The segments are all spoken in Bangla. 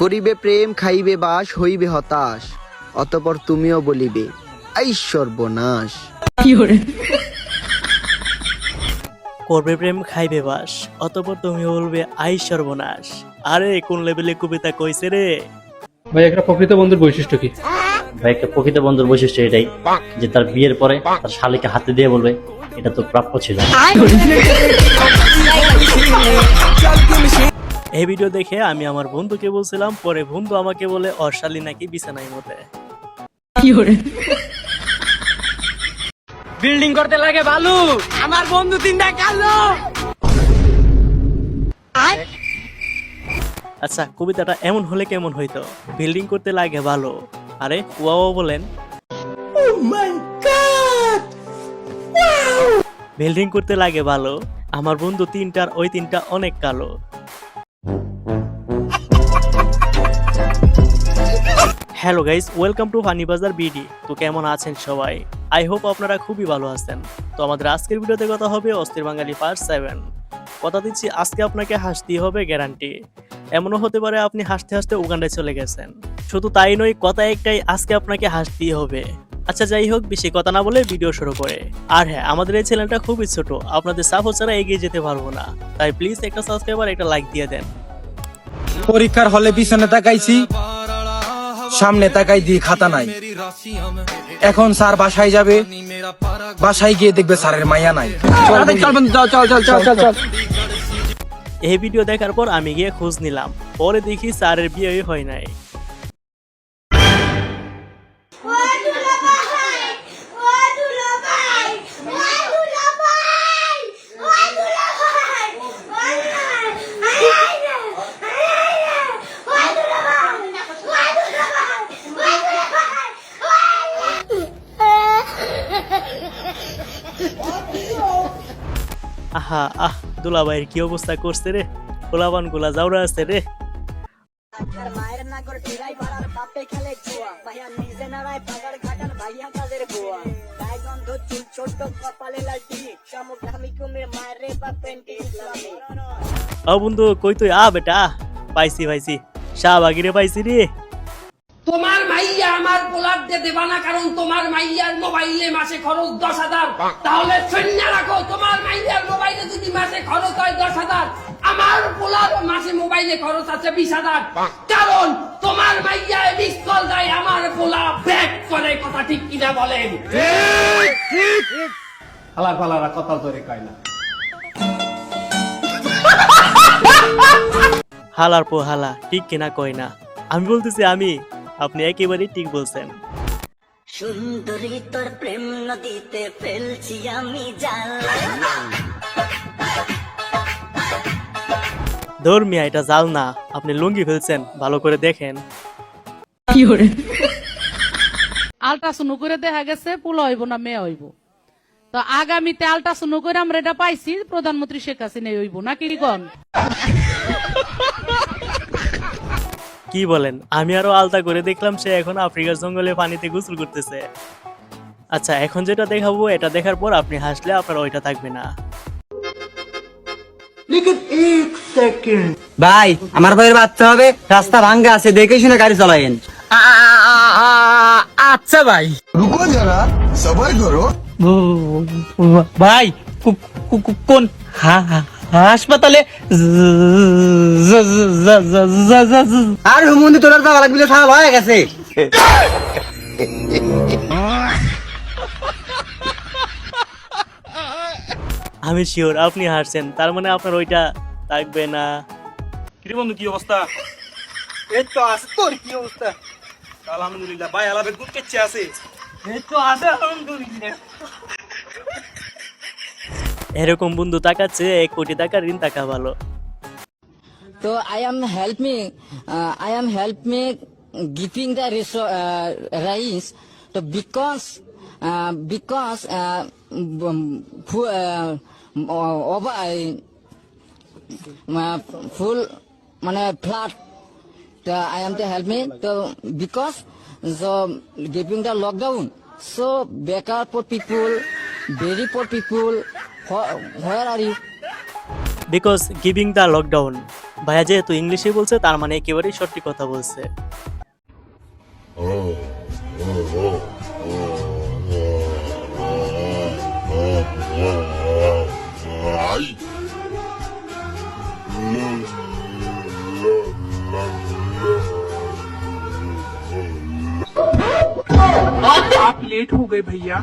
করিবে প্রেম খাইবে বাস হইবে হতাশ, অতঃপর তুমিও বলিবে আই সর্বনাশ। করবে প্রেম খাইবে বাস, অতঃপর তুমি বলবে আই সর্বনাশ। আরে কোন লেভেলে কবিতা কইছে রে। ভাই একটা প্রকৃত বন্ধুর বৈশিষ্ট্য কি? ভাই একটা প্রকৃত বন্ধুর বৈশিষ্ট্য এটাই যে তার বিয়ের পরে তার শালীকে হাতে দিয়ে বলবে এটা তো প্রাপ্য ছিল। এই ভিডিও দেখে আমি আমার বন্ধুকে বলছিলাম, পরে বন্ধু আমাকে বলে ওর শালী নাকি বিছানায় মতে। বিল্ডিং করতে লাগে ভালো, আমার বন্ধু তিনটা কালো। আচ্ছা, কবিতাটা এমন হলে কেমন হইতো? বিল্ডিং করতে লাগে ভালো, আরে ওয়াও বলেন। বিল্ডিং করতে লাগে ভালো, আমার বন্ধু তিনটার ওই তিনটা অনেক কালো। Hello guys, welcome to funny বাজার বিডি। তো কেমন আছেন সবাই? আই হোপ আপনারা খুবই ভালো আছেন। তো আমাদের আজকের ভিডিওতে কথা হবে অস্থির বাঙালি পার্ট 7। কথা দিচ্ছি আজকে আপনাকে হাসতেই হবে গ্যারান্টি। এমনও হতে পারে আপনি হাসতে হাসতে উগান্ডায় চলে গেছেন। শুধু তাই নয়, কথা একটাই, আজকে আপনাকে হাসতেই হবে। আচ্ছা যাই হোক, বেশি কথা না বলে ভিডিও শুরু করে। আর হ্যাঁ, আমাদের এই চ্যানেলটা খুবই ছোট, আপনাদের সাপোর্ট ছাড়া এগিয়ে যেতে পারবো না। তাই প্লিজ একটা সাবস্ক্রাইব আর একটা লাইক দিয়ে দেন। পরীক্ষার হলে পিছনে তাকাইছি, সামনে তাকাই দিয়ে খাতা নাই। এখন স্যার বাসায় যাবে, বাসায় গিয়ে দেখবে স্যারের মাইয়া নাই। এই ভিডিও দেখার পর আমি গিয়ে খোঁজ নিলাম, পরে দেখি স্যারের বিয়ে হয় নাই। আহা আহ, দুলাভাইয়ের কি অবস্থা করছে রে, গোলাবান গোলা যাওরা আছে রে। ও বন্ধু কই তুই? বেটা পাইছি পাইছি, শাহবাগিরে পাইছি রে। তোমার মাইয়া আমার পোলাপ দিয়ে দেবা না, কারণ তোমার মাইয়ার মোবাইলে মাসে খরচ 10,000। তাহলে শূন্য রাখো, তোমার মাইয়ার মোবাইলে যদি মাসে খরচ হয় 10,000, আমার পোলার মাসে মোবাইলে খরচ আছে 20,000। কারণ তোমার মাইয়া মিস কল দেয়, আমার পোলা ব্যাক করে। কথা ঠিক কিনা বলেন? হালার ফালারা কথা ধরে কয় না। হালার পো হালা, ঠিক কিনা কয় না। আমি বলতেছি আমি, আপনি একেবারেই ঠিক বলছেন। সুন্দরী তোর প্রেম নদীতে ফেলছি আমি জাল। ধর্মিয়া, এটা জাল না, আপনি লুঙ্গি ফেলছেন, ভালো করে দেখেন। আল্ট্রাসাউন্ড করে দেখা গেছে পোলা হইব না মেয়ে হইব। তো আগামীতে আল্ট্রাসাউন্ড করে আমরা এটা পাইছি, প্রধানমন্ত্রী শেখ হাসিনা হইব না কি কোন? কি বলেন? আমি আরো আলতা করে দেখলাম সে এখন আফ্রিকার জঙ্গলে পানিতে গোসল করতেছে। আচ্ছা, এখন যেটা দেখাবো এটা দেখার পর আপনি হাসলে আপনার ওইটা থাকবে না। ভাই আমার ভাইয়ের বাচ্চা হবে, রাস্তা ভাঙ্গা আছে, দেখে শুনে গাড়ি চালায়েন। আচ্ছা ভাই, रुको जरा सबर करो। ভাই কোন হাসপাতালে? আর হুমন্দি তোর যাওয়া লাগবে, সাল হয়ে গেছে। আমি শিওর আপনি হাসছেন, তার মানে আপনার ওইটা থাকবে না। কিরে বন্ধু কি অবস্থা? এই তো আছে, তোর কি অবস্থা? আলহামদুলিল্লাহ ভাই, আলাদা গুড কেচ্ছে আছে। এই তো আছে আলহামদুলিল্লাহ। এরকম বন্ধু তাকাচ্ছে 1 কোটি টাকা ঋণ টাকা ভালো। তো I am help me giving the rise. So because full মানে flat, I am to help me. So because so giving the lockdown, so better for people, very poor people. Where are you? Because giving the lockdown, ভাইয়া যেহেতু ইংলিশে বলছে তার মানে একেবারেই সত্যি কথা বলছে। आप लेट हो गए भैया।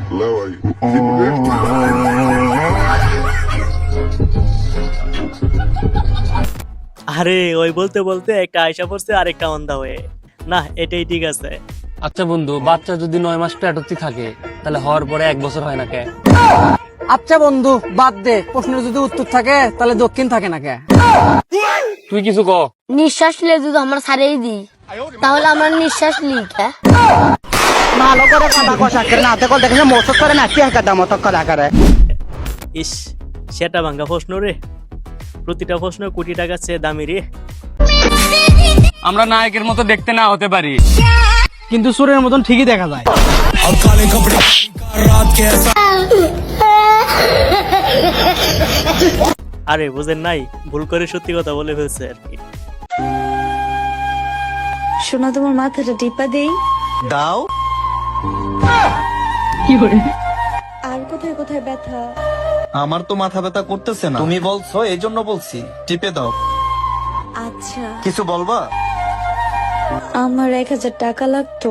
আরে ওই বলতে বলতে একটা আয়সা পড়ছে আরেকটা অন্ধা হয়ে। না, এটাই ঠিক আছে। আচ্ছা বন্ধু, বাচ্চা যদি 9 মাস পেটে থাকে তাহলে হওয়ার পরে 1 বছর হয় না কে? আচ্ছা বন্ধু বাদ দে, প্রশ্নের যদি উত্তর থাকে তাহলে দক্ষিণ থাকে না কে? তুই কিছু ক। নিঃশ্বাস নিলে যদি আমার ছাড়েই দিই তাহলে আমার নিঃশ্বাস লিখা ভালো করে কথা কষা করে না দেখো দেখে মসত করে না কি একটা মত করা করে। ইস, সেটা ভাঙ্গা প্রশ্ন রে। প্রতিটা প্রশ্ন কোটি টাকা চেয়ে দামি রে। আমরা নায়কের মতো দেখতে না হতে পারি, কিন্তু সুরের মতন ঠিকই দেখা যায়। আরে বুঝেন নাই, ভুল করে সত্যি কথা বলে ফেলছে আর কি। শোনা তোমার মাথাটা টিপা দেই দাও। আর কোথায় কোথায় ব্যথা? আমার তো মাথা ব্যথা করতেছে না, তুমি বলছো এই জন্য বলছি, টিপে দাও। আচ্ছা, কিছু বলবা? আমার 1000 টাকা লাগতো।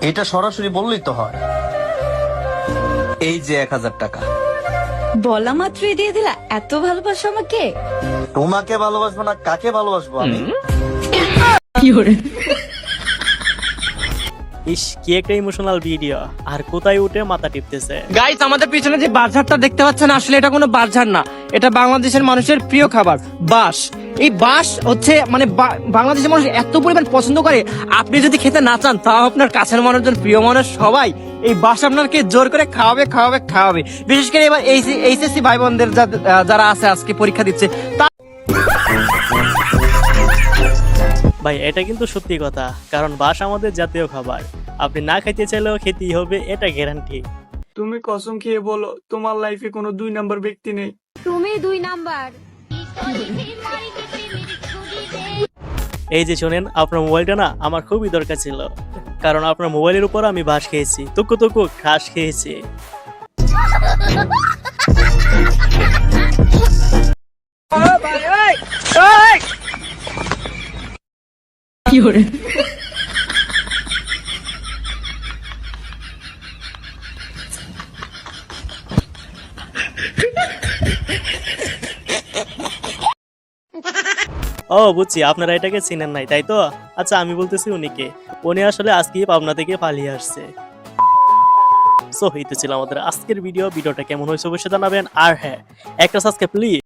এটা সরাসরি বললেই তো হয়। এই যে 1000 টাকা। বলা মাত্রই দিয়ে দিলা? এত ভালোবাসো আমাকে? তোমাকে ভালোবাসবো না কাকে ভালোবাসবো আমি? ইস, কি একটা ইমোশনাল ভিডিও। আর কোথায় উঠে মাথা টিপতেছে। গাইস, আমাদের পিছনে যে বাঁশঝাড়টা দেখতে পাচ্ছেন আসলে এটা কোনো বাঁশঝাড় না, এটা বাংলাদেশের মানুষের প্রিয় খাবার বাঁশ। এই বাঁশ হচ্ছে মানে বাংলাদেশের মানুষ এত পরিমাণ পছন্দ করে, আপনি যদি খেতে না চান তাও আপনার কাছের মানুষজন প্রিয় মানুষ সবাই এই বাঁশ আপনাকে জোর করে খাওয়াবে খাওয়াবে খাওয়াবে। বিশেষ করে এবার এইচএসসি ভাই বোনদের যারা আছে আজকে পরীক্ষা দিচ্ছে ভাই এটা কিন্তু সত্যি কথা, কারণ বাঁশ আমাদের জাতীয় খাবার। আপনি না খাইতে চাইলেও খেতেই হবে, এটা গ্যারান্টি। তুমি কসম খেয়ে বলো তোমার লাইফে কোনো 2 নাম্বার ব্যক্তি নেই। তুমি 2 নাম্বার। এই যে শোনেন, আপনার মোবাইলটা না আমার খুবই দরকার ছিল, কারণ আপনার মোবাইলের উপর আমি বাঁশ খেয়েছি, তুকু তুকু ঘাস খেয়েছি। ও বুঝছি, আপনারা এটাকে চিনেন নাই তাই তো। আচ্ছা আমি বলতেছি উনিকে। উনি আসলে আজকেই পাবনা থেকে পালিয়ে আসছে। সো এই তো ছিল আমাদের আজকের ভিডিওটা কেমন হয়েছে অবশ্যই জানাবেন। আর হ্যাঁ, একটা সাবস্ক্রাইব প্লিজ।